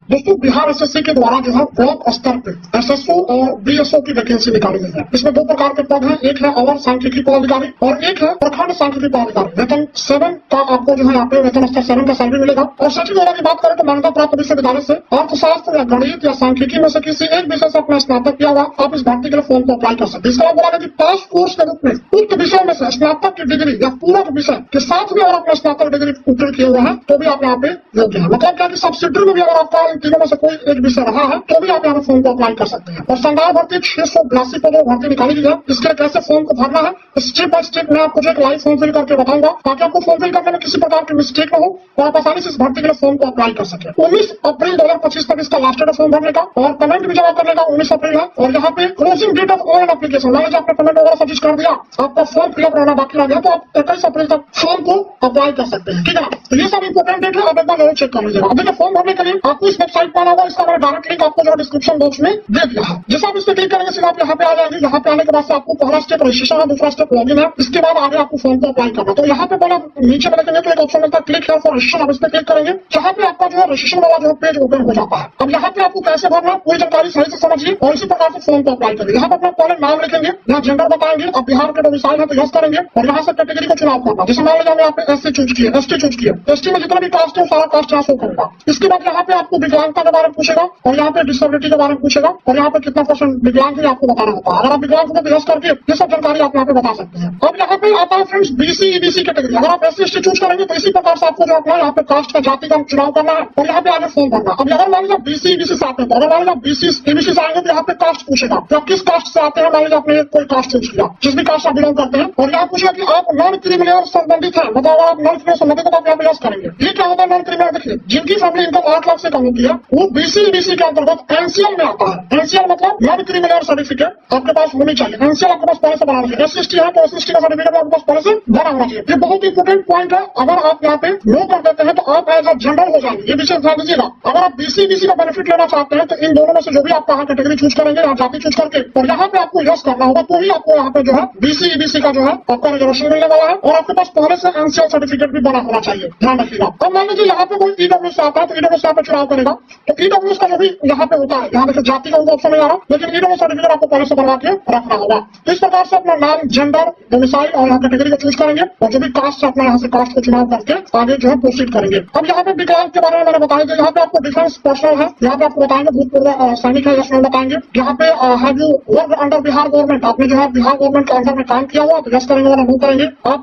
दोस्तों बिहार एसएससी के द्वारा जो है ब्लॉक स्तर पे एसएसओ और बीएसओ की वैकेंसी निकाली गई है। इसमें दो प्रकार के पद हैं, एक है अवर सांख्यिकी पदाधिकारी और एक है प्रखंड सांख्यिकी पदाधिकारी। वेतन 7 का आपको जो है यहाँ पे वेतन स्तर 7 का सैलरी मिलेगा। और सचिव द्वारा की बात करें तो मान्यता प्राप्त विश्वविद्यालय से अर्थशास्त्र या गणित या सांख्यिकी में से किसी एक विषय से अपना स्नातक किया हुआ आप इस भर्ती के लिए फॉर्म को अप्लाई कर सकते हैं। इसका बोला गया कि पास कोर्स के रूप में उक्त विषय में से स्नातक की डिग्री या पूरक विषय के साथ भी अगर अपना स्नातक डिग्री उत्तीर्ण किए हुए हैं तो भी आप यहाँ पे योग्य है। मतलब क्या कि सब्सिडी में भी अगर आपका इन तीनों में से कोई एक विषय रहा है तो भी आप यहाँ फॉर्म को अप्लाई कर सकते हैं। और संधार भर्ती 682 पदों भर्ती निकाली गई है। इसके कैसे फॉर्म को भरना है स्टेप बाय स्टेप मैं आपको एक लाइव फॉर्म फिल करके बताऊंगा ताकि आपको फॉर्म फिल करने में किसी प्रकार की मिस्टेक न हो और आप आसानी से इस भर्ती के लिए फॉर्म को अप्लाई कर सके। 19 अप्रैल 2025 तक इसका लास्ट डेट फॉर्म भरने का और पेमेंट भी जमा करने का 19 अप्रैल है। और यहाँ पे closing date of online application मान लीजिए आपने पेमेंट वगैरह सब चीज कर दिया, आपका फॉर्म फिलअप रहना बाकी रह गया तो आप 21 अप्रैल तक फॉर्म को अप्लाई कर सकते हैं। ठीक है, तो ये सब इंपोर्टेंट डेट है, आप एक बार जरूर चेक कर लीजिएगा। अब देखिए फॉर्म भरने के लिए आपको इस वेबसाइट पर आना होगा, इसका मैंने डायरेक्ट लिंक आपको जो डिस्क्रिप्शन बॉक्स में दे दिया है। जैसे आप इस पर क्लिक करेंगे सीधा आप यहाँ पे आ जाएंगे। यहाँ पे आने के बाद से आपको पहला स्टेप रजिस्ट्रेशन है, दूसरा स्टेप लॉगिन है, इसके बाद आगे आपको फॉर्म को अप्लाई करना। तो यहाँ पे पहले नीचे में देखेंगे तो एक ऑप्शन मिलता है क्लिक है फॉर रजिस्ट्रेशन, आप इस पर क्लिक करेंगे जहाँ पे आपका जो है रजिस्ट्रेशन वाला जो पेज ओपन हो जाता है। अब यहाँ पे आपको कैसे भरना है पूरी जानकारी सही से समझिए और इसी प्रकार से फॉर्म को अप्लाई करेंगे। यहाँ पे अपना पहले नाम लिखेंगे, यहाँ जेंडर बताएंगे, अब बिहार के डोमिसाइल है तो यस करेंगे और यहाँ से कैटेगरी को चुनाव करना। जैसे मान लीजिए यहाँ पे एससी चूज किया, एसटी चूज किया, एसटी में जितना भी कास्ट है सारा कास्ट यहाँ शो करेगा। इसके बाद यहाँ पे आपको विकलांगता के बारे में पूछेगा और यहाँ पे डिसेबिलिटी के बारे में पूछेगा और यहाँ पे कितना % विकलांग है आपको बताना होता है। अगर आप विकलांग को यस करके ये सब जानकारी आप यहाँ पे बता सकते हैं। अब यहाँ पे आता है फ्रेंड्स बीसी ईबीसी कैटेगरी। अगर आप एससी एसटी चूज करेंगे तो इसी प्रकार से आपको जो अपना यहाँ पे कास्ट का जाति का चुनाव करना है और यहाँ पे आगे फॉर्म भरना। अब अगर मान लीजिए बीसी ईबीसी से आते हैं तो अगर मान लीजिए बीसी ईबीसी से आएंगे तो यहाँ पे कास्ट पूछेगा तो आप किस कास्ट से आते हैं। मान लीजिए आपने कोई कास्ट चूज किया, जिस भी कास्ट आप बिलोंग करते हैं और यहाँ पूछेगा कि आप नॉन क्रिमिनल संबंधित है, मतलब अगर आप नॉन क्रिमिनल संबंधित है तो आप यहाँ पे यस करेंगे। ये क्या होता है नॉन क्रिमिनल? देखिए जिनकी फैमिली इनकम 8 लाख से कम होती है वो बीसी ईबीसी के अंतर्गत एनसीएल में आता है। एनसीएल मतलब नॉन क्रिमिनल सर्टिफिकेट आपके पास होनी चाहिए। एनसीएल आपके पास पहले से बना चाहिए। एसएसटी है तो एसएसटी का सर्टिफिकेट आपके पास पहले से बना होना चाहिए। ये बहुत इंपोर्टेंट पॉइंट है। अगर आप यहाँ पे नो कर देते हैं तो आप एज अ जनरल हो जाएंगे, ये विषय ध्यान दीजिएगा। अगर आप बीसी ईबीसी का बेनिफिट लेना चाहते हैं तो इन दोनों में से जो भी आप कहा कैटेगरी चूज करेंगे या जाति चूज करके और यहाँ पे आपको यस करना होगा तो ही आपको यहाँ पे जो है बीसी ईबीसी का जो है आपका रिजर्वेशन मिलने वाला है और आपके पास पहले से एनसीएल सर्टिफिकेट भी बना होना चाहिए, ध्यान रखिएगा। अब मान लीजिए यहाँ पे कोई ईडब्ल्यू से आता है तो ईडब्ल्यू से आप चुनाव करेगा तो ईडब्ल्यू का जो भी यहाँ पे होता है, यहाँ देखिए जाति का ऑप्शन नहीं आ रहा लेकिन ईडब्ल्यू सर्टिफिकेट आपको पहले से बनवा के रखना होगा। तो इस प्रकार से अपना नाम, जेंडर, डोमिसाइल और यहाँ कैटेगरी को चूज करेंगे और जो भी कास्ट है अपना यहाँ से कास्ट को चुनाव करके आगे जो है प्रोसीड करेंगे। अब यहाँ पे विकलांग के बारे में मैंने बताया यहाँ पे आपको डिफेंस पर्सनल है, यहाँ पे आपको बताएंगे भूतपूर्व सैनिक है यस बताएंगे। यहाँ पे है जो वर्क अंडर बिहार गवर्नमेंट, आपने जो है बिहार गवर्नमेंट के अंडर में काम किया हुआ तो यस करेंगे वरना नो करेंगे। आप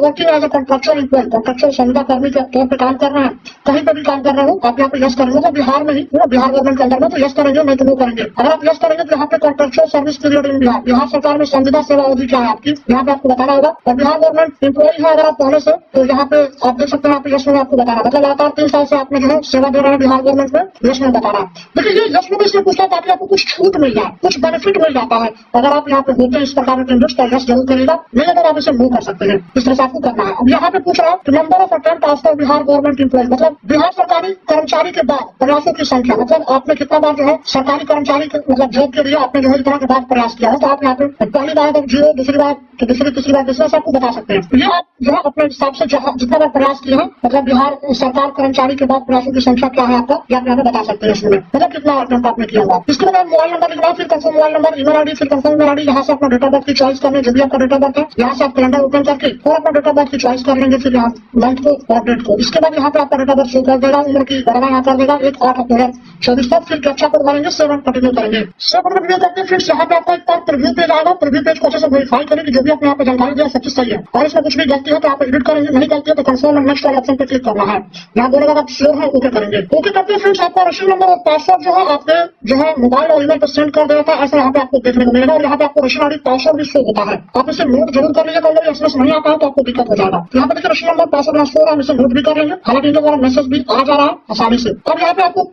working as a contractual employee, contractual संविदा कर्मी के तौर पर काम कर रहे हैं, कहीं पे भी काम कर रहे हो आप यहाँ पे यस करेंगे। तो बिहार में ही बिहार गवर्नमेंट के अंदर में तो यस करेंगे, नहीं तो नो करेंगे। अगर आप यस करेंगे तो यहाँ पे contractual service period in Bihar, Bihar सरकार में संविदा सेवा अवधि क्या है आपकी यहाँ पे आपको बताना होगा। और बिहार गवर्नमेंट एम्प्लॉय है अगर आप पहले से तो यहाँ पे आप देख सकते हैं यहाँ पे यस में आपको बताना, मतलब लगातार 3 साल से आपने जो है सेवा दे रहे हैं बिहार गवर्नमेंट में, यस में बताना। देखिए ये यस में इसलिए पूछता है ताकि आपको कुछ छूट मिल जाए, कुछ बेनिफिट मिल जाता है। अगर आप यहाँ पे होते हैं इस प्रकार के कैंडिडेट्स तो यस जरूर करेगा, नहीं अगर आप इसे नो कर सकते हैं। इस तरह से आपको करना है। अब यहाँ पे पूछ रहा है कि number of attempt after Bihar government employee, मतलब बिहार सरकारी कर्मचारी के बाद प्रयासों की संख्या, मतलब आपने कितना बार जो है सरकारी कर्मचारी के मतलब जॉब के लिए आपने जो है इतना के बाद प्रयास किया है। तो आप यहाँ पे पहली बार जब 0, दूसरी बार तो दूसरी, तीसरी बार दूसरा से आपको बता सकते हैं। ये आप जो है अपने हिसाब से जितना बार प्रयास किए हैं मतलब बिहार सरकार कर्मचारी के बाद प्रयासों की संख्या क्या है आपका ये आप यहाँ पे बता सकते हैं इसमें, मतलब कितना अटेम्प्ट आपने किया हुआ। इसके बाद मोबाइल नंबर लिखना, फिर confirm mobile number, email ID, फिर कंफर्म ईमेल आईडी, यहाँ से अपना डेट ऑफ बर्थ की चॉइस करने, जो भी आपका डेट ऑफ बर्थ है यहाँ से आप कैलेंडर ओपन करके और अपना डेट ऑफ बर्थ की चॉइस कर लेंगे, फिर यहाँ मंथ को और डेट को। इसके बाद यहाँ पे आपका डेट ऑफ बर्थ शो कर देगा, उम्र की गणना यहाँ कर देगा 1/8/2024 तक, फिर कैप्चा कोड मारेंगे 7 कंटिन्यू करेंगे। 7 वीडियो करके फिर यहाँ पे आपका एक प्रीव्यू पेज आएगा, प्रीव्यू पेज को अच्छे से वेरीफाई करें कि जो भी आपने यहाँ पे जानकारी दिया सब चीज सही है और इसमें कुछ भी गलती है तो आप एडिट करेंगे, नहीं गलती है तो कंफर्म और नेक्स्ट वाले ऑप्शन पे क्लिक करना है। यहाँ बोलेगा आप श्योर है ओके करेंगे। ओके करते हैं फ्रेंड्स आपका रसीद नंबर और पासवर्ड जो है आपके जो है मोबाइल और ईमेल पर सेंड कर देगा था, ऐसा यहाँ पे आपको देखने को मिलेगा और यहाँ पे आपको रसीद आईडी पासवर्ड भी शो होता है। आप इसे नोट जरूर कर लीजिएगा, अगर एसएमएस नहीं आता है तो आपको दिक्कत हो जाएगा। यहाँ पे देखिए रसीद नंबर पासवर्ड यहाँ शो है, हम इसे नोट भी कर लेंगे, हालांकि इनके द्वारा मैसेज भी आ जा रहा है आसानी से। अब यहाँ पे आपको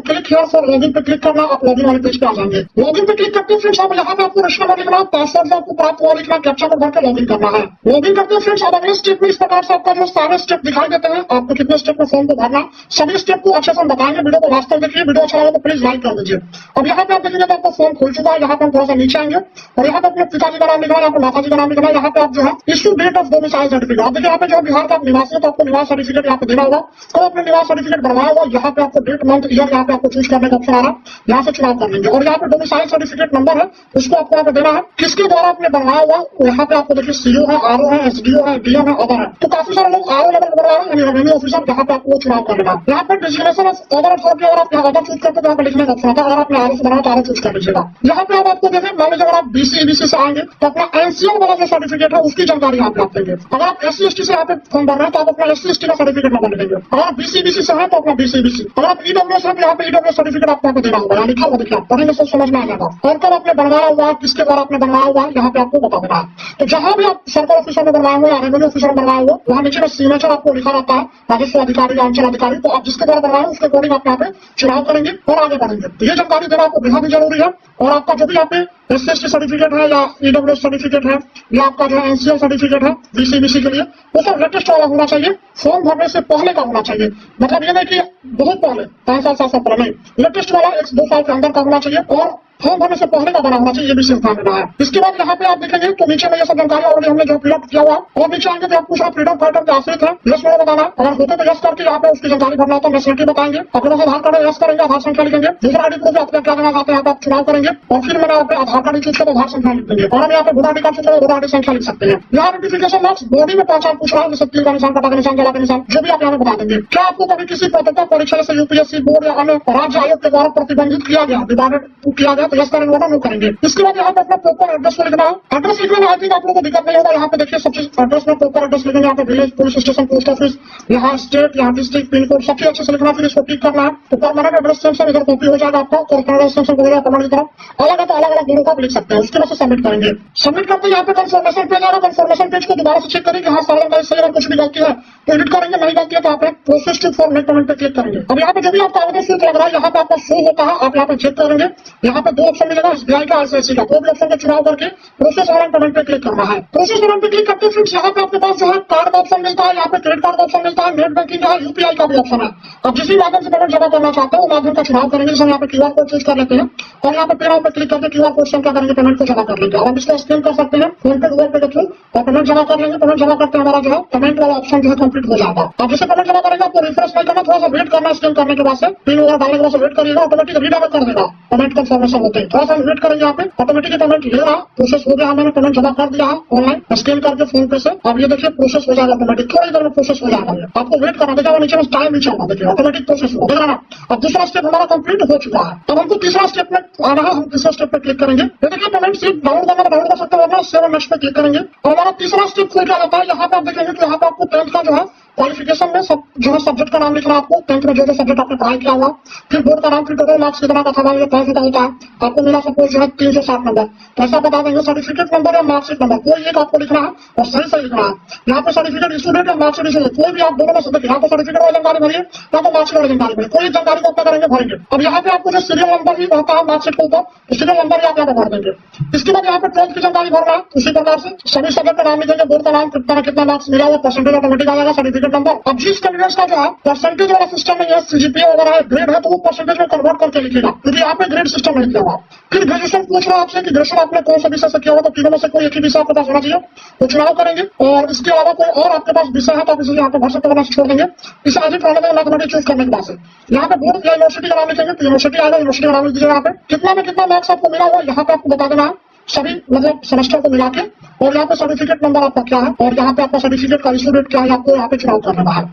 क्लिक हियर फॉर लॉगिन पे क्लिक करना, आप लॉगिन वाले पेज पे आ जाएंगे। लॉगिन पे क्लिक करते हैं फ्रेंड्स आप यहाँ पे आपको रसीद नंबर लिखना, पासवर्ड आपको प्राप्त हुआ लिखना, कैप्चा कोड भर के लॉगिन करना है। लॉगिन करते हैं फ्रेंड्स अब अगले स्टेप में इस प्रकार से आपका जो सारे स्टेप दिखाई देते हैं, आपको कितने स्टेप में फॉर्म को भरना सभी स्टेप को अच्छे से हम बताएंगे। वीडियो को लास्ट तक देखिए, वीडियो अच्छा लगे तो प्लीज लाइक कर दीजिए। अब यहाँ पे आप देखेंगे तो आपका फॉर्म खुल चुका है। यहाँ पे हम थोड़ा सा नीचे आएंगे और यहाँ पे अपने पिताजी का नाम लिखना है, यहाँ पे माताजी का नाम लिखना है। यहाँ पे आप जो है issue date of domicile certificate, आप देखिए यहाँ पे जो बिहार का निवासी है तो आपको निवास सर्टिफिकेट यहाँ पे देना होगा। तो अपने निवास सर्टिफिकेट बनवाया हुआ यहाँ पे आपको डेट मंथ ईयर यहाँ पे आपको आपको चूज करने का ऑप्शन आ रहा है, यहाँ से चुनाव कर लेंगे। और यहाँ पे डोमिसाइल सर्टिफिकेट नंबर है, उसको आपको यहाँ पे देना है। किसके द्वारा आपने बनवाया हुआ, यहाँ पे आपको देखिए सीओ है, आरओ है, एसडीओ है, डीएम है, अदर है। तो काफी सारे लोग आरओ लेवल बनवा रहे हैं, यानी रेवेन्यू ऑफिसर, यहाँ पे आपको चुनाव कर लेना। यहाँ पे डिजिग्नेशन अदर अथॉरिटी, अगर आप यहाँ अदर चूज करते तो यहाँ पे लिखने का ऑप्शन आता है। अगर आपने आरओ से बनाया तो आरओ चूज कर लीजिएगा। यहाँ पे अब आपको देखें, मान लीजिए अगर आप बीसी ईबीसी से आएंगे तो अपना एनसीएल वाला जो सर्टिफिकेट है उसकी जानकारी यहाँ पे आप देंगे। अगर आप एससी एसटी से यहाँ पे फॉर्म भर रहे हैं तो आप अपना एससी एसटी का सर्टिफिकेट नंबर देंगे। अगर आप बीसी ईबीसी से है तो अपना बीसी ईबीसी। अगर आप ईडब्ल्यूएस है तो यहाँ पे ईडब्ल्यूएस सर्टिफिकेट आपको यहाँ पे देना होगा, यहाँ लिखा हुआ देखिए, आप पढ़ेंगे सब समझ में आ जाएगा। और कब आपने बनवाया हुआ है, किसके द्वारा आपने बनवाया हुआ है, यहाँ पे आपको बता देना है। तो जहां भी आप सरकार ऑफिसर में बनवाए हुए या रेवेन्यू ऑफिसर में बनवाए हुए, वहाँ नीचे में सिग्नेचर आपको लिखा रहता है, राजस्व अधिकारी या अंचल अधिकारी। तो आप जिसके द्वारा बनवाए उसके अकॉर्डिंग आप यहाँ पे चुनाव करेंगे और आगे बढ़ेंगे। तो ये जानकारी देना आपको बेहद ही जरूरी है। और आपका जो भी यहाँ पे एससी एसटी सर्टिफिकेट है या ईडब्ल्यूएस सर्टिफिकेट है या आपका जो है एनसीएल सर्टिफिकेट है बीसीबीसी के लिए, वो सब लेटेस्ट वाला होना चाहिए, फॉर्म भरने से पहले का होना चाहिए। मतलब ये नहीं कि बहुत पहले 5 साल 7 साल पहले नहीं, लेटेस्ट वाला 1-2 साल के अंदर का होना चाहिए और फॉर्म भरने से पहले का बना होना चाहिए, ये भी सिर्फ ध्यान देना है। इसके बाद यहाँ पे आप देखेंगे तो नीचे में ये सब जानकारी ऑलरेडी हमने जो फिलअप किया हुआ है। और नीचे आएंगे तो आपको पूछा फ्रीडम फाइटर के आश्रित है, यस नो बताना। अगर होते तो यस करके यहाँ पे उसकी जानकारी भरना होता है, नेशनलिटी बताएंगे, अपने पास आधार कार्ड यस करेंगे, आधार संख्या लिखेंगे, दूसरा आईडी प्रूफ आपका क्या देना चाहते हैं आप चुनाव करेंगे। और फिर मैंने यहाँ पे आधार कार्ड चूज कर आधार संख्या लिख देंगे। और हम यहाँ पे voter I D card choose करें, वोटर आई डी संख्या लिख सकते हैं। यहाँ नोटिफिकेशन मार्क्स बॉडी में पहचान पूछ रहा है, जैसे तीर का निशान, कटा का निशान, जला का निशान, जो भी आप यहाँ पे बता देंगे। क्या आपको कभी किसी पात्रता परीक्षा से यूपीएससी बोर्ड या अन्य राज्य आयोग के द्वारा प्रतिबंधित किया गया, डिवाइडेड किया गया, तो यस करेंगे नो करेंगे। इसके बाद यहाँ पे अपना प्रॉपर एड्रेस लिखना है। एड्रेस लिखने में आई थिंक आप लोगों को दिक्कत नहीं होगा। यहाँ पे देखिए सब चीज एड्रेस में प्रॉपर एड्रेस लिखेंगे। यहाँ पे village, police station, post office, यहाँ स्टेट, यहाँ डिस्ट्रिक्ट, पिन कोड, सब चीज अच्छे से लिखना। फिर इसको क्लिक करना है तो परमानेंट एड्रेस सेंशन इधर कॉपी हो जाएगा आपका। एक्सटेंशन करेगा कमांड की तरफ अलग है तो अलग अलग दिनों का लिख सकते हैं। उसके बाद सबमिट करेंगे। सबमिट करते यहाँ पे कंफर्मेशन पेज आ रहा है, कंफर्मेशन पेज को दोबारा से चेक करेंगे, हाँ सारे जानकारी सही है, कुछ भी गलती है तो एडिट करेंगे, नहीं गलती है तो आप process to for net payment पे क्लिक करेंगे। अब यहाँ पे जो भी आपका आवेदन शुल्क लग रहा है यहाँ पे आपका शो होता है, आप यहाँ पे चेक करेंगे। यहाँ पे 2 ऑप्शन मिलेगा, एसबीआई का, आईसीआईसी का। कोई भी ऑप्शन का चुनाव करके प्रोसेस ऑनलाइन पेमेंट पे क्लिक करना है। प्रोसेस पेमेंट पे क्लिक करते फ्रेंड्स यहाँ पे आपके पास जो है कार्ड का ऑप्शन मिलता है, यहाँ पे क्रेडिट कार्ड का ऑप्शन मिलता है, नेट बैंकिंग का, यूपीआई का भी ऑप्शन है। अब जिस भी माध्यम से पेमेंट जमा करना चाहते हैं वो माध्यम का चुनाव करेंगे। जैसे यहाँ पे क्यूआर कोड चूज कर लेते हैं और यहाँ पे पेमेंट पे क्लिक करके क्यूआर कोड स्कैन क्या करेंगे, पेमेंट को जमा कर लेंगे। और इसको स्कैन कर सकते हैं फोन पे, गूगल पे के थ्रू और पेमेंट जमा कर लेंगे। पेमेंट जमा करते हमारा जो है पेमेंट वाला ऑप्शन जो है कंप्लीट हो जाएगा। अब जैसे पेमेंट जमा करेंगे आपको रिफ्रेश नहीं करना, थोड़ा सा वेट करना, स्कैन करने के बाद से पिन वगैरह डालने के बाद से वेट करिएगा, ऑटोमेटिक रीडायरेक्ट कर देगा पेमेंट कंफर्मेशन होते हैं। थोड़ा सा वेट करेंगे, यहाँ पे ऑटोमेटिक पेमेंट ले रहा है, प्रोसेस हो गया, मैंने पेमेंट जमा कर दिया है ऑनलाइन स्कैन करके फोन पे से। अब ये देखिए प्रोसेस हो जाएगा ऑटोमेटिक, थोड़ी देर में प्रोसेस हो जाएगा। आपको वेट करना देखिए, नीचे में टाइम नीचे होगा, देखिए ऑटोमेटिक प्रोसेस हो रहा है। अब दूसरा स्टेप हमारा कंप्लीट हो चुका है। अब हमको तीसरा स्टेप में आना है, हम तीसरा स्टेप पे क्लिक करेंगे। ये देखिए पेमेंट सिर्फ डाउनलोड करना है, डाउनलोड कर सकते हैं, सेव नेक्स्ट पे क्लिक करेंगे और हमारा तीसरा स्टेप खुल जाता है। यहाँ पे आप देखेंगे कि यहाँ पे आपको 10th का जो है क्वालिफिकेशन में सब जो है सब्जेक्ट का नाम लिखना है आपको, 10th में जो सब्जेक्ट आपने पढ़ाई किया हुआ, फिर बोर्ड का नाम, फिर टोटल मार्क्स कितना का था, मान लीजिए 10th का होता है, आपको मिला सपोज जो है 360 नंबर, तो ऐसा बता देंगे सर्टिफिकेट नंबर या मार्कशीट नंबर, कोई एक आपको लिखना है और सही सही लिखना है। यहाँ पे सर्टिफिकेट स्टूडेंट या मार्कशीट इशू कोई भी आप दोनों में सकते, यहाँ पे सर्टिफिकेट वाली जानकारी भरिए या तो मार्कशीट वाली जानकारी भरिए, कोई जानकारी को अपना करेंगे भरेंगे। अब यहाँ पे आपको जो सीरियल नंबर भी रहता है मार्कशीट के ऊपर, सीरियल नंबर भी आप यहाँ पे भर देंगे। इसके बाद यहाँ पे 12th की जानकारी भरना है, उसी प्रकार से सभी सब्जेक्ट का नाम लिखेंगे, बोर्ड का नाम, कितना मार्क्स मिला है, परसेंटेज ऑटोमेटिक आ जाएगा, सर्टिफिकेट नंबर। अब जिस कैंडिडेट्स का जो है परसेंटेज वाला सिस्टम में सीजीपीए वगैरह है, ग्रेड है, तो वो परसेंटेज में कन्वर्ट करके लिखेगा, क्योंकि यहाँ पे ग्रेड सिस्टम नहीं किया हुआ। फिर ग्रेजुएशन पूछ रहा है आपसे कि ग्रेजुएशन आपने कौन सा विषय से किया हुआ, तो तीनों में से कोई एक ही विषय आपके पास होना चाहिए, तो चुनाव करेंगे। और इसके अलावा कोई और आपके पास विषय है तो आप इसे यहाँ पे भर सकते हैं, छोड़ देंगे। इसे आज मैथमेटिक्स चूज करने के बाद से यहाँ पे बोर्ड या यूनिवर्सिटी का नाम लिखेंगे, तो यूनिवर्सिटी आएगा, यूनिवर्सिटी का नाम लिख दीजिएगा। यहाँ पे कितना में कितना मार्क्स आपको मिला हुआ यहाँ पे आपको बता देना है, सभी मतलब सेमेस्टर को मिला के। और यहाँ पे सर्टिफिकेट नंबर आपका क्या है और यहाँ पे आपका सर्टिफिकेट का इशू डेट क्या है, आपको यहाँ पे चुनाव करना है।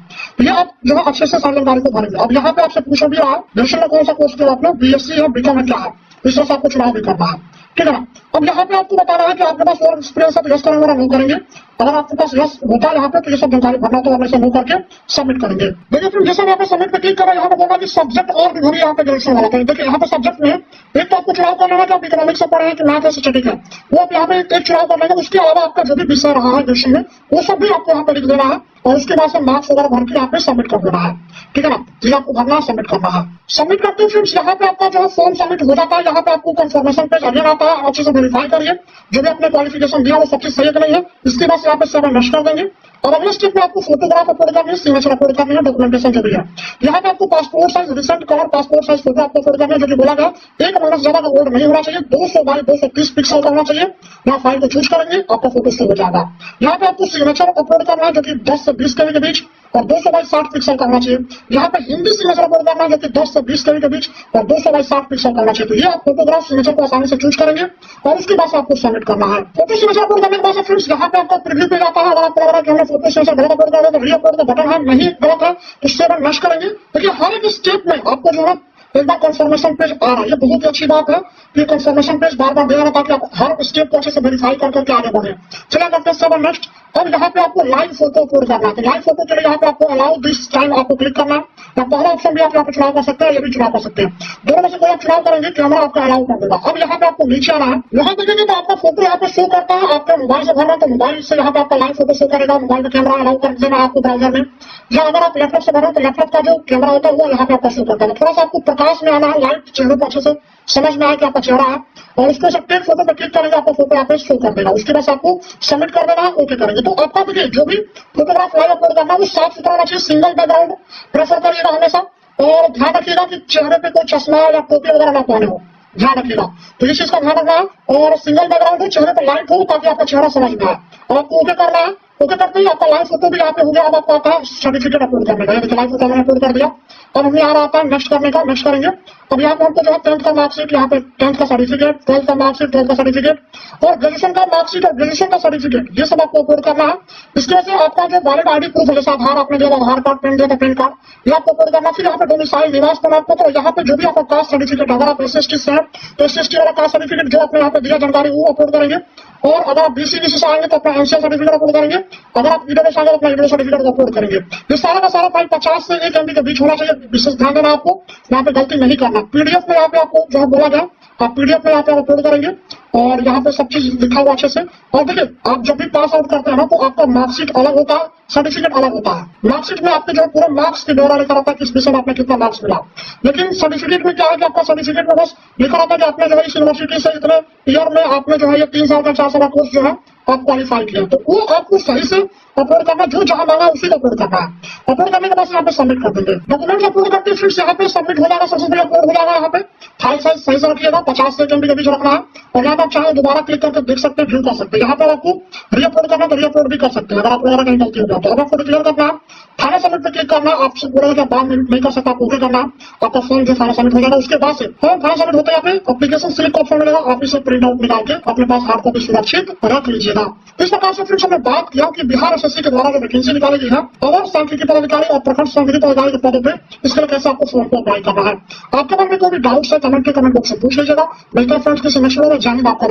ये आप जो है अच्छे से सारी जानकारी को भरेंगे। अब यहाँ पे आपसे पूछा भी रहा है ग्रेजुएशन में कौन सा कोर्स किया आपने, बीएससी है, बीकॉम है, क्या है, इस तरह से आपको चुनाव भी करना है, ठीक है ना। अब यहाँ पे आपको बताना है कि आपके पास और एक्सपीरियंस है तो यस करेंगे नहीं करेंगे। अगर आपके पास यस होता है यहाँ पे तो ये सब जानकारी भरना, तो हम इसे नहीं करके सबमिट करेंगे। देखिए फिर जैसे यहाँ पे सबमिट पे क्लिक करें, यहाँ पे बोला कि सब्जेक्ट और भी भरिए यहाँ पे ग्रेजुएशन वाला। देखिए यहाँ पे सब्जेक्ट में एक तो आपको चुनाव करना है कि आप इकोनॉमिक्स से पढ़े हैं कि मैथ है, स्टैटिक है, वो आप यहाँ पे एक चुनाव कर लेंगे। उसके अलावा आपका जो भी विषय रहा है ग्रेजुएशन में वो सब भी आपको यहाँ पे लिख देना है और उसके बाद से मार्क्स वगैरह भर के यहाँ पे सबमिट कर देना है, ठीक है ना। ये आपको भरना है, सबमिट करना है। सबमिट करते हैं फ्रेंड्स यहाँ पे आपका जो है फॉर्म सबमिट हो जाता है। यहाँ पे आपको कंफर्मेशन पेज अगेन आता है, अच्छे से वेरीफाई करिए जो भी अपने क्वालिफिकेशन दिया वो सब चीज सही है कि नहीं है। इसके बाद यहाँ पे 7 नेक्स्ट कर देंगे अब अगले स्टेप में आपको फोटोग्राफ अपलोड करनी है, सिग्नेचर अपलोड करनी है, डॉक्यूमेंटेशन जो भी है। यहाँ पे आपको passport size recent colour passport size photo आपको अपलोड करनी है, जो कि बोला गया 1 माइनस ज्यादा का बोल्ड नहीं होना चाहिए, 200 बाई 230 पिक्सल का होना चाहिए। यहाँ फाइल को चूज करेंगे, आपका फोटो सेव हो जाएगा। यहाँ पे आपको सिग्नेचर अपलोड करना है जो कि 10 से 20 केबी के बीच और 200 बाई 60 पिक्सल का होना चाहिए। यहाँ पे हिंदी सिग्नेचर अपलोड करना है जो कि 10 से 20 केबी के बीच और 200 बाई 60 पिक्सल का होना चाहिए। तो ये आप फोटोग्राफ सिग्नेचर को आसानी से चूज करेंगे और उसके बाद आपको सबमिट करना है। फोटो सिग्नेचर अपलोड करने के बाद फ्रेंड्स यहाँ पे आपका प्रीव्यू पे जाता है। अगर आपको लग रहा है कि हमने फोटो सिग्नेचर गलत अपलोड कर दिया तो री अपलोड का बटन है, नहीं गलत है तो सेव एंड नेक्स्ट करेंगे। देखिए हर एक स्टेप में आपको जो है एक बार कंफर्मेशन पेज आ रहा है, ये बहुत ही अच्छी बात है कि कंफर्मेशन पेज बार बार दे रहा है ताकि आप हर स्टेप को अच्छे से वेरीफाई करके आगे बढ़े। चलिए करते हैं सेव नेक्स्ट। अब यहाँ पे आपको लाइव फोटो अपलोड करना है, तो लाइव फोटो के लिए यहाँ पे आपको अलाउ दिस टाइम आपको क्लिक करना है। या पहला ऑप्शन भी आप यहाँ पे चुनाव कर सकते हैं, ये भी चुनाव कर सकते हैं, दोनों में से कोई आप चुनाव करेंगे कैमरा आपको अलाउ कर देगा। अब यहाँ पे आपको नीचे आना है, यहाँ देखेंगे तो आपका फोटो यहाँ पे शो करता है। आपका मोबाइल से भर रहा है तो मोबाइल से यहाँ पे आपका लाइव फोटो शो करेगा, मोबाइल का कैमरा अलाउ कर देना आपको ब्राउजर में। या अगर आप लैपटॉप से भर रहे हैं तो लैपटॉप का जो कैमरा होता है वो यहाँ पे आपका शो करता है। थोड़ा सा आपको प्रकाश में आना है, लाइट चेहरे पर अच्छे से समझ में आए कि आपका चेहरा है और इसको सब टेक फोटो पे क्लिक करेंगे, आपका फोटो यहाँ पे शो कर देगा। उसके बाद आपको सबमिट कर देना है, ओके करेंगे। तो आपका देखिए जो भी फोटोग्राफ लाइव अपलोड करना है वो साफ सुथरा होना चाहिए, सिंगल बैकग्राउंड प्रेफर करिएगा हमेशा और ध्यान रखिएगा कि चेहरे पे कोई चश्मा या टोपी वगैरह ना पहने हो, ध्यान रखिएगा। तो इस चीज का ध्यान रखना है और सिंगल बैकग्राउंड हो, चेहरे पे लाइट हो ताकि आपका चेहरा समझ में आए और आपको ओके करना है। ओके करते ही आपका लाइव फोटो भी यहाँ पे हो गया। अब आपका आता है सर्टिफिकेट अपलोड करने का, देखिए लाइव फोटो मैंने अपलोड कर दिया। अब हमें आ रहा था नेक्स्ट करने का, नेक्स्ट करेंगे। अब यहाँ पे हमको जो है 10th का मार्कशीट, यहाँ पे 10th का सर्टिफिकेट, 12th का मार्कशीट, 12th का सर्टिफिकेट और ग्रेजुएशन का मार्कशीट और ग्रेजुएशन का सर्टिफिकेट, ये सब आपको अपलोड करना है। इसके वजह से आपका जो वैलिड आईडी प्रूफ है, जैसे आधार आपने दिया, आधार कार्ड पेन दिया, पेन कार्ड, ये आपको अपलोड करना। फिर यहाँ पे डोमिसाइल निवास प्रमाण पत्र, यहाँ पे जो भी आपका कास्ट सर्टिफिकेट, अगर आप SST से हैं तो SST वाला कास्ट सर्टिफिकेट जो आपने यहाँ पे दिया जानकारी वो अपलोड करेंगे। और अगर आप BC से आएंगे तो अपना NCL सर्टिफिकेट अपलोड करेंगे, अगर आप ईडब्ल्यू से आएंगे तो अपना ईडब्ल्यू सर्टिफिकेट अपलोड करेंगे। ये सारा का सारा फाइल 50 से 1 MB के बीच होना चाहिए, विशेष ध्यान देना आपको, यहाँ पे गलती नहीं करना। PDF में यहाँ पे आपको जो है बोला गया आप PDF में यहाँ पे अपलोड करेंगे और यहाँ पे सब चीज लिखा हुआ अच्छे से। और देखिए आप जब भी पास आउट करते हैं ना तो आपका मार्कशीट अलग होता है, सर्टिफिकेट अलग होता है। मार्कशीट में आपके जो पूरे मार्क्स के ब्यौरा लिखा रहता है, किस विषय में आपने कितना मार्क्स मिला। लेकिन सर्टिफिकेट में क्या है कि आपका सर्टिफिकेट में बस लिखा रहता है कि आपने जो है इस यूनिवर्सिटी से इतने ईयर में आपने जो है ये 3 साल का 4 साल का कोर्स जो है आप क्वालिफाई किया। तो वो आपको सही से अपलोड करना, जो जहां मांगा उसी को अपलोड करना है। अपलोड करने के बाद यहाँ पे सबमिट कर देंगे। डॉक्यूमेंट अपलोड करते फिर यहाँ पे सबमिट हो जाएगा, सबसे पहले अपलोड हो जाएगा। यहाँ पे फाइल साइज सही से रखिएगा, 50 से 1 MB के बीच रखना है। और यहाँ पे आप चाहे दोबारा क्लिक करके देख सकते हैं, व्यू कर सकते हैं। यहाँ पर आपको रीअपलोड करना तो रीअपलोड भी कर सकते हैं अगर आपको कहीं गलती हो जाए तो। अगर फोटो क्लियर करना है, फाइनल सबमिट पे क्लिक करना है। आपसे बोलेगा कि बाद में नहीं कर सकता, ओके करना है, आपका फोन जो फाइनल सबमिट हो जाएगा। उसके बाद से फाइनल सबमिट होते हैं एप्लीकेशन सिलेक्ट ऑप्शन मिलेगा, आप इसे प्रिंट आउट निकाल के अपने पास हार्ड कॉपी सुरक्षित रख लीजिएगा। इस प्रकार से फ्रेंड्स हमने बात किया कि बिहार SSC के द्वारा जो वैकेंसी निकाली गई है और सांख्यिकी पदाधिकारी और प्रखंड सांख्यिकी पदाधिकारी के पदों पे, इसके लिए कैसे आपको फॉर्म को अप्लाई करना है। आपके मन में कोई भी डाउट है कमेंट बॉक्स में पूछ लीजिएगा। मिलते हैं फ्रेंड्स किसी नेक्स्ट वीडियो में। जय हिंद, आपका